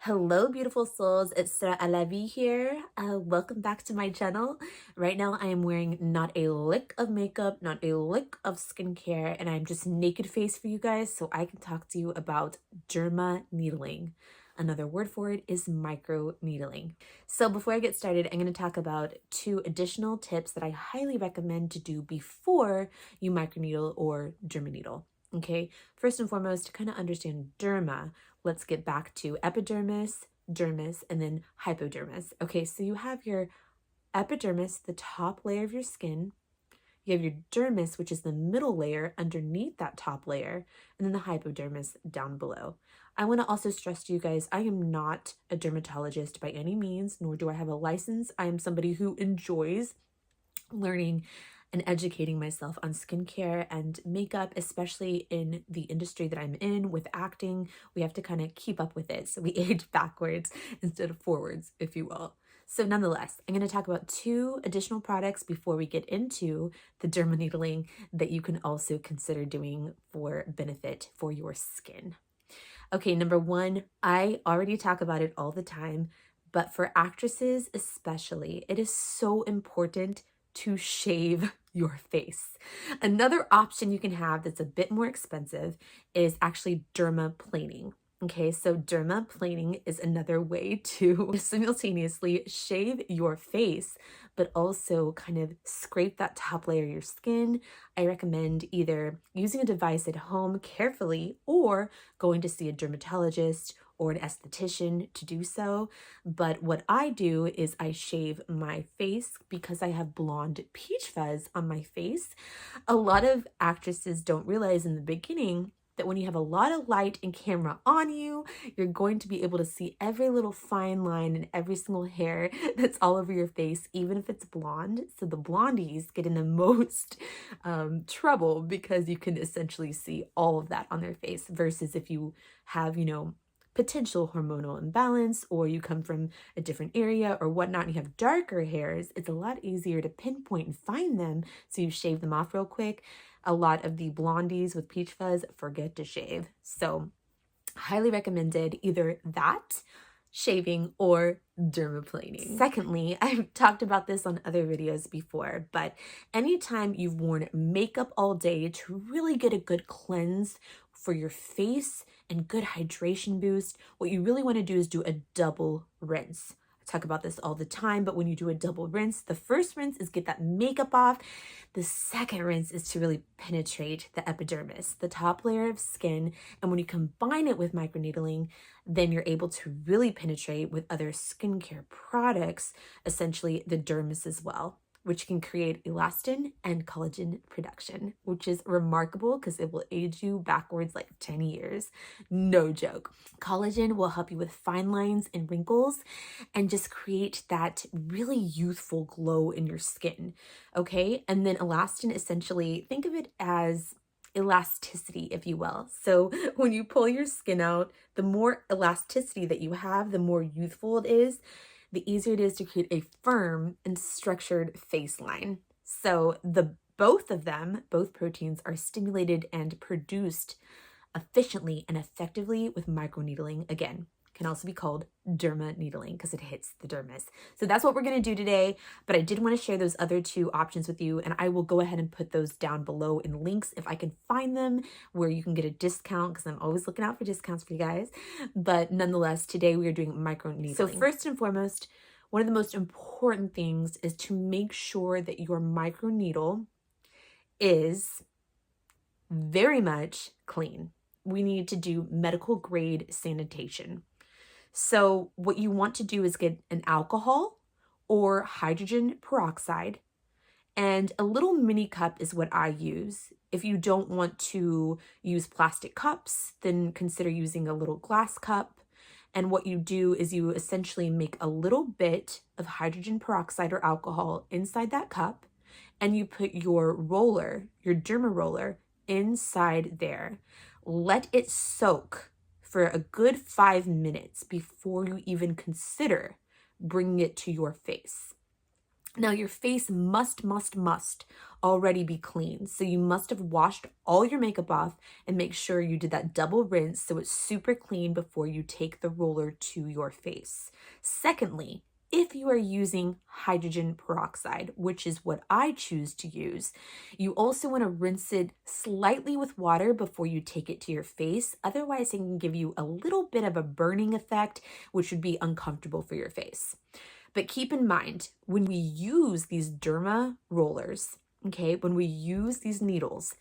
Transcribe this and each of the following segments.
Hello, beautiful souls. It's Sara Alavi here. Welcome back to my channel. Right now, I am wearing not a lick of makeup, not a lick of skincare, and I'm just naked face for you guys so I can talk to you about derma needling. Another word for it is micro needling. So before I get started, I'm going to talk about 2 additional tips that I highly recommend to do before you microneedle or derma needle. Okay, first and foremost, to kind of understand derma, let's get back to epidermis, dermis, and then hypodermis. Okay, so you have your epidermis, the top layer of your skin. You have your dermis, which is the middle layer underneath that top layer, and then the hypodermis down below. I want to also stress to you guys, I am not a dermatologist by any means, nor do I have a license. I am somebody who enjoys learning and educating myself on skincare and makeup, especially in the industry that I'm in with acting. We have to kind of keep up with it. So we age backwards instead of forwards, if you will. So nonetheless, I'm going to talk about 2 additional products before we get into the derma needling that you can also consider doing for benefit for your skin. Okay, number 1, I already talk about it all the time, but for actresses especially, it is so important to shave your face. Another option you can have that's a bit more expensive is actually dermaplaning. Okay, so dermaplaning is another way to simultaneously shave your face, but also kind of scrape that top layer of your skin. I recommend either using a device at home carefully or going to see a dermatologist or an esthetician to do so. But what I do is I shave my face because I have blonde peach fuzz on my face. A lot of actresses don't realize in the beginning that when you have a lot of light and camera on you, you're going to be able to see every little fine line and every single hair that's all over your face, even if it's blonde. So the blondies get in the most trouble because you can essentially see all of that on their face versus if you have, potential hormonal imbalance or you come from a different area or whatnot and you have darker hairs, it's a lot easier to pinpoint and find them. So you shave them off real quick. A lot of the blondies with peach fuzz forget to shave. So highly recommended either that, shaving, or dermaplaning. Secondly, I've talked about this on other videos before, but anytime you've worn makeup all day to really get a good cleanse for your face and good hydration boost, what you really want to do is do a double rinse. I talk about this all the time, but when you do a double rinse, the first rinse is get that makeup off. The second rinse is to really penetrate the epidermis, the top layer of skin. And when you combine it with microneedling, then you're able to really penetrate with other skincare products, essentially the dermis as well, which can create elastin and collagen production, which is remarkable because it will age you backwards like 10 years. No joke. Collagen will help you with fine lines and wrinkles and just create that really youthful glow in your skin, okay? And then elastin, essentially, think of it as elasticity, if you will. So when you pull your skin out, the more elasticity that you have, the more youthful it is, the easier it is to create a firm and structured face line. So both of them, both proteins, are stimulated and produced efficiently and effectively with microneedling. Again, can also be called derma needling because it hits the dermis. So that's what we're going to do today, but I did want to share those other 2 options with you, and I will go ahead and put those down below in links if I can find them where you can get a discount because I'm always looking out for discounts for you guys. But nonetheless, today we are doing microneedling. So first and foremost, one of the most important things is to make sure that your microneedle is very much clean. We need to do medical grade sanitation. So what you want to do is get an alcohol or hydrogen peroxide, and a little mini cup is what I use. If you don't want to use plastic cups, then consider using a little glass cup. And what you do is you essentially make a little bit of hydrogen peroxide or alcohol inside that cup, and you put your roller, your derma roller, inside there. Let it soak for a good 5 minutes before you even consider bringing it to your face. Now your face must already be clean. So you must have washed all your makeup off and make sure you did that double rinse so it's super clean before you take the roller to your face. Secondly, if you are using hydrogen peroxide, which is what I choose to use, you also want to rinse it slightly with water before you take it to your face. Otherwise, it can give you a little bit of a burning effect, which would be uncomfortable for your face. But keep in mind, when we use these derma rollers, okay, when we use these needles,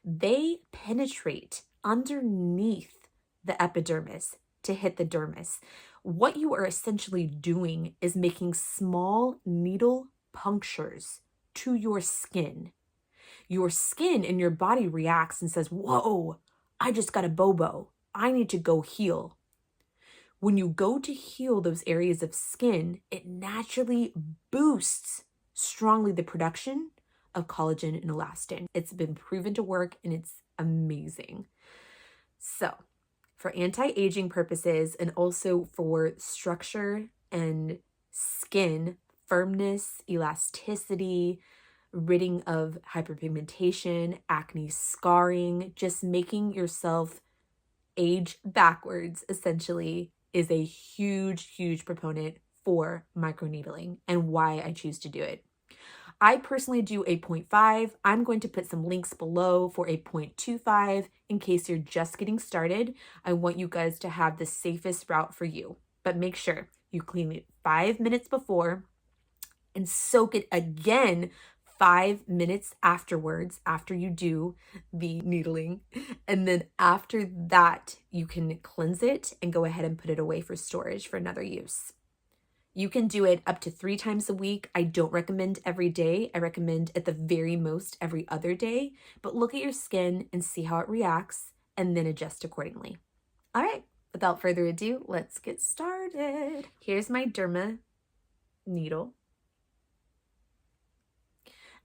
they penetrate underneath the epidermis to hit the dermis. What you are essentially doing is making small needle punctures to your skin. Your skin and your body reacts and says, whoa, I just got a bobo. I need to go heal. When you go to heal those areas of skin, it naturally boosts strongly the production of collagen and elastin. It's been proven to work and it's amazing. So for anti-aging purposes and also for structure and skin firmness, elasticity, ridding of hyperpigmentation, acne scarring, just making yourself age backwards essentially is a huge proponent for microneedling and why I choose to do it. I personally do a 0.5. I'm going to put some links below for a 0.25 in case you're just getting started. I want you guys to have the safest route for you, but make sure you clean it 5 minutes before and soak it again 5 minutes afterwards, after you do the needling. And then after that, you can cleanse it and go ahead and put it away for storage for another use. You can do it up to 3 times a week. I don't recommend every day. I recommend at the very most every other day, but look at your skin and see how it reacts and then adjust accordingly. All right, without further ado, let's get started. Here's my Derma needle.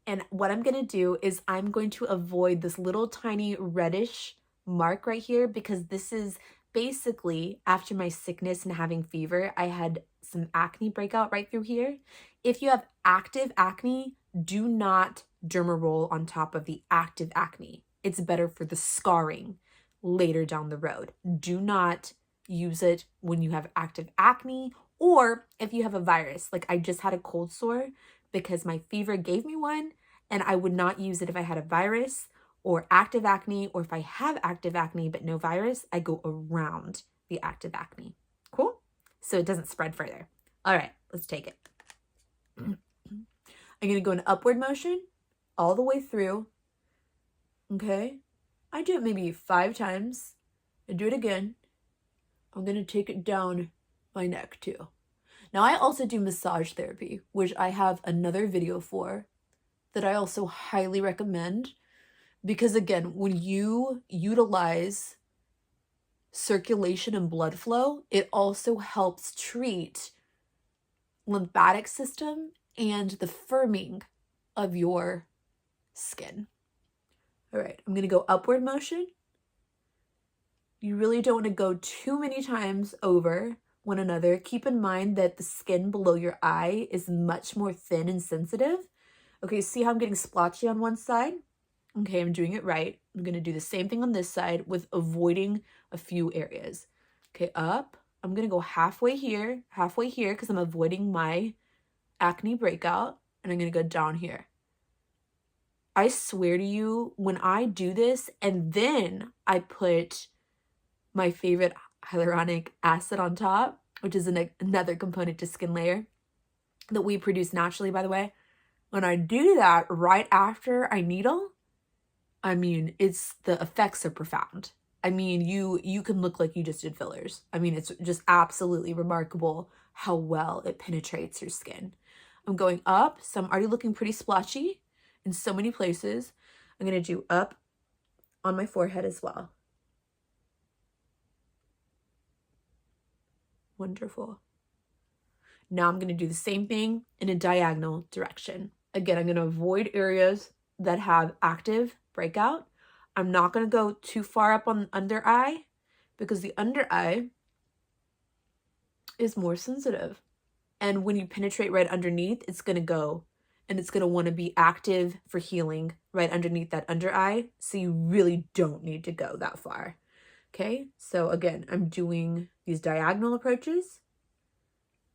And what I'm going to do is I'm going to avoid this little tiny reddish mark right here because this is basically after my sickness and having fever, I had some acne breakout right through here. If you have active acne, do not derma roll on top of the active acne. It's better for the scarring later down the road. Do not use it when you have active acne or if you have a virus. Like I just had a cold sore because my fever gave me one, and I would not use it if I had a virus or active acne, or if I have active acne but no virus, I go around the active acne. Cool? So it doesn't spread further. All right, let's take it. I'm going to go in upward motion all the way through. Okay? I do it maybe 5 times. I do it again. I'm going to take it down my neck too. Now, I also do massage therapy, which I have another video for that I also highly recommend because, again, when you utilize circulation and blood flow, it also helps treat lymphatic system and the firming of your skin. All right, I'm going to go upward motion. You really don't want to go too many times over one another. Keep in mind that the skin below your eye is much more thin and sensitive. Okay, see how I'm getting splotchy on one side? Okay, I'm doing it right. I'm going to do the same thing on this side with avoiding a few areas. Okay, up. I'm going to go halfway here because I'm avoiding my acne breakout. And I'm going to go down here. I swear to you, when I do this and then I put my favorite hyaluronic acid on top, which is another component to skin layer that we produce naturally, by the way. When I do that right after I needle, I mean, the effects are profound. I mean, you can look like you just did fillers. I mean, it's just absolutely remarkable how well it penetrates your skin. I'm going up, so I'm already looking pretty splotchy in so many places. I'm going to do up on my forehead as well. Wonderful. Now I'm going to do the same thing in a diagonal direction. Again, I'm going to avoid areas that have active breakout. I'm not going to go too far up on the under eye because the under eye is more sensitive. And when you penetrate right underneath, it's going to go and it's going to want to be active for healing right underneath that under eye. So you really don't need to go that far. Okay, so again, I'm doing these diagonal approaches.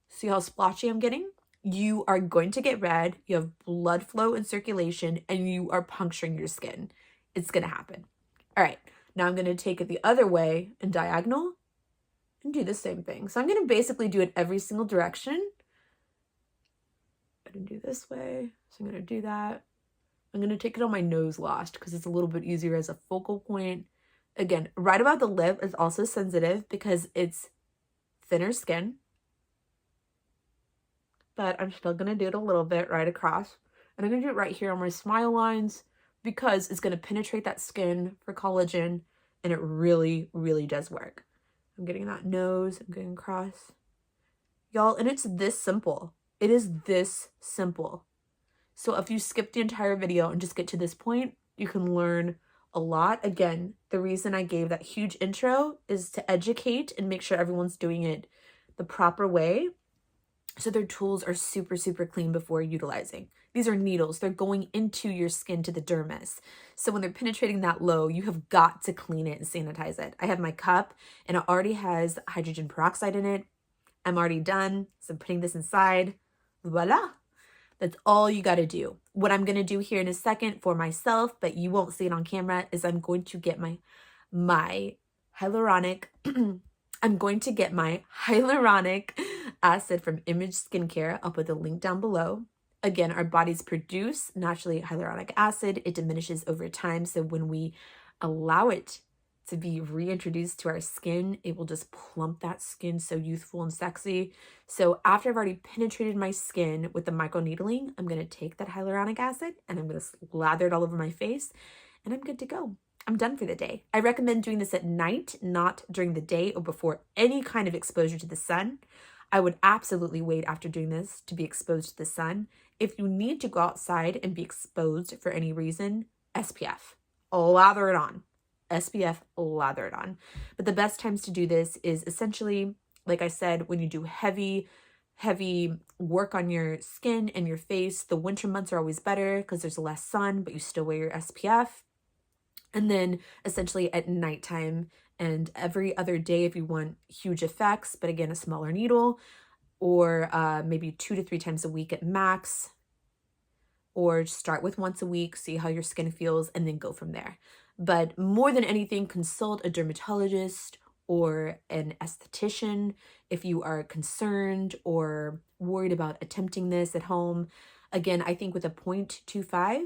See how splotchy I'm getting? You are going to get red, you have blood flow and circulation, and you are puncturing your skin. It's going to happen. All right, now I'm going to take it the other way and diagonal and do the same thing. So I'm going to basically do it every single direction. I'm going to do this way, so I'm going to do that. I'm going to take it on my nose last because it's a little bit easier as a focal point. Again, right about the lip is also sensitive because it's thinner skin. But I'm still going to do it a little bit right across. And I'm going to do it right here on my smile lines because it's going to penetrate that skin for collagen, and it really, really does work. I'm getting that nose, I'm getting across. Y'all, and it's this simple. It is this simple. So if you skip the entire video and just get to this point, you can learn a lot. Again, the reason I gave that huge intro is to educate and make sure everyone's doing it the proper way, so their tools are super, super clean before utilizing. These are needles. They're going into your skin to the dermis. So when they're penetrating that low, you have got to clean it and sanitize it. I have my cup and it already has hydrogen peroxide in it. I'm already done. So I'm putting this inside. Voila. That's all you got to do. What I'm going to do here in a second for myself, but you won't see it on camera, is I'm going to get my hyaluronic I'm going to get my hyaluronic acid from Image Skincare. I'll put the link down below. Again, our bodies produce naturally hyaluronic acid. It diminishes over time. So when we allow it to be reintroduced to our skin, it will just plump that skin so youthful and sexy. So after I've already penetrated my skin with the microneedling, I'm going to take that hyaluronic acid and I'm going to slather it all over my face, and I'm good to go. I'm done for the day. I recommend doing this at night, not during the day or before any kind of exposure to the sun. I would absolutely wait after doing this to be exposed to the sun. If you need to go outside and be exposed for any reason, SPF, lather it on. SPF, lather it on. But the best times to do this is essentially, like I said, when you do heavy work on your skin and your face. The winter months are always better because there's less sun, but you still wear your SPF. And then essentially at nighttime and every other day if you want huge effects, but again, a smaller needle, or maybe 2 to 3 times a week at max, or start with once a week, see how your skin feels, and then go from there. But more than anything, consult a dermatologist or an esthetician if you are concerned or worried about attempting this at home. Again, I think with a 0.25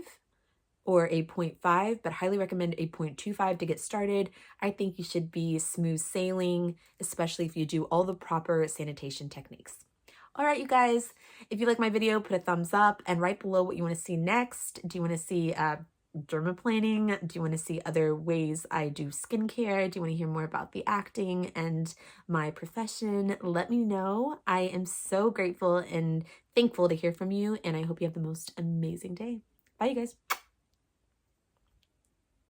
or a 0.5, but highly recommend a 0.25 to get started. I think you should be smooth sailing, especially if you do all the proper sanitation techniques. All right, you guys, if you like my video, put a thumbs up and write below what you want to see next. Do you want to see dermaplaning? Do you want to see other ways I do skincare? Do you want to hear more about the acting and my profession? Let me know. I am so grateful and thankful to hear from you, and I hope you have the most amazing day. Bye, you guys.